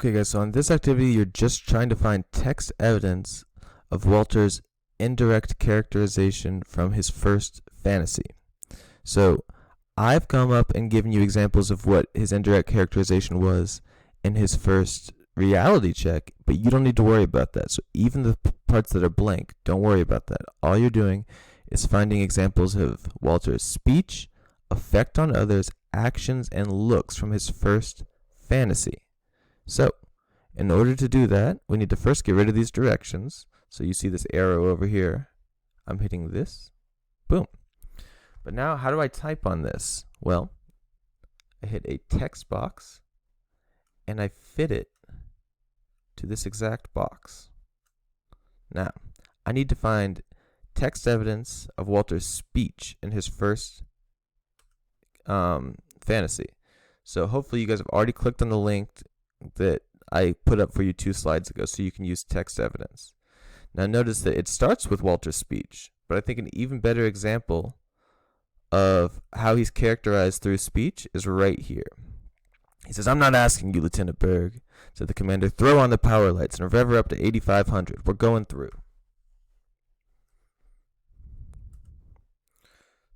Okay guys, so on this activity you're just trying to find text evidence of Walter's indirect characterization from his first fantasy. So I've come up and given you examples of what his indirect characterization was in his first reality check, but you don't need to worry about that. So even the parts that are blank, don't worry about that. All you're doing is finding examples of Walter's speech, effect on others, actions, and looks from his first fantasy. So, in order to do that, we need to first get rid of these directions. So you see this arrow over here. I'm hitting this. Boom. But now, how do I type on this? Well, I hit a text box, and I fit it to this exact box. Now, I need to find text evidence of Walter's speech in his first fantasy. So hopefully you guys have already clicked on the link that I put up for you 2 slides ago, so you can use text evidence. Now notice that it starts with Walter's speech, but I think an even better example of how he's characterized through speech is right here. He says, "I'm not asking you, Lieutenant Berg," said the commander. "Throw on the power lights and rev her up to 8,500. We're going through."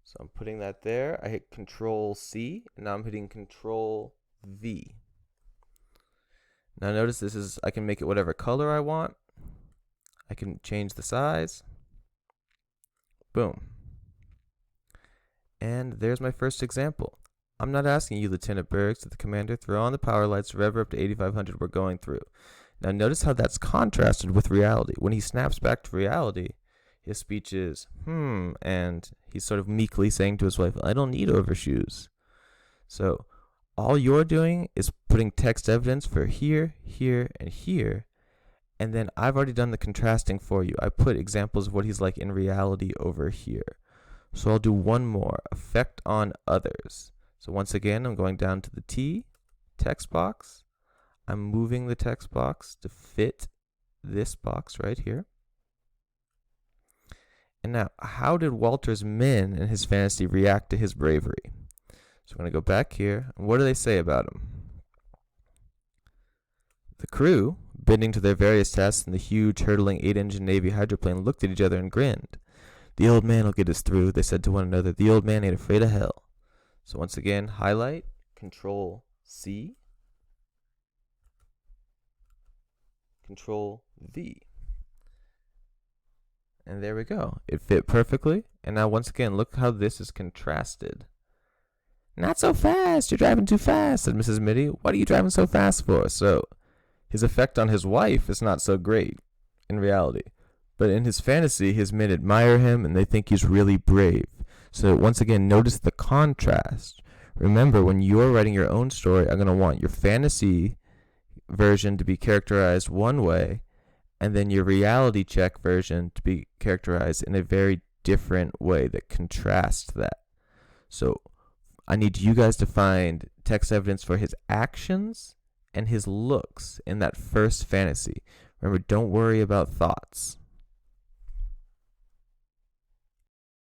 So I'm putting that there. I hit Control C, and now I'm hitting Control V. Now notice this is, I can make it whatever color I want. I can change the size. Boom. And there's my first example. "I'm not asking you, Lieutenant Berg," said the commander. "Throw on the power lights, rev her up to 8,500. We're going through." Now notice how that's contrasted with reality. When he snaps back to reality, his speech is, and he's sort of meekly saying to his wife, "I don't need overshoes." So all you're doing is putting text evidence for here, here, and here, and then I've already done the contrasting for you. I put examples of what he's like in reality over here. So I'll do one more, effect on others. So once again, I'm going down to the T, text box. I'm moving the text box to fit this box right here. And now, how did Walter's men in his fantasy react to his bravery? So I'm going to go back here, and what do they say about him? The crew, bending to their various tasks in the huge, hurtling 8-engine Navy hydroplane, looked at each other and grinned. "The old man will get us through," they said to one another. "The old man ain't afraid of hell." So once again, highlight, Control C, Control V. And there we go. It fit perfectly. And now once again, look how this is contrasted. "Not so fast, you're driving too fast," said Mrs. Mitty. "What are you driving so fast for?" So his effect on his wife is not so great in reality. But in his fantasy, his men admire him and they think he's really brave. So once again, notice the contrast. Remember, when you're writing your own story, I'm going to want your fantasy version to be characterized one way, and then your reality check version to be characterized in a very different way that contrasts that. So I need you guys to find text evidence for his actions and his looks in that first fantasy. Remember, don't worry about thoughts.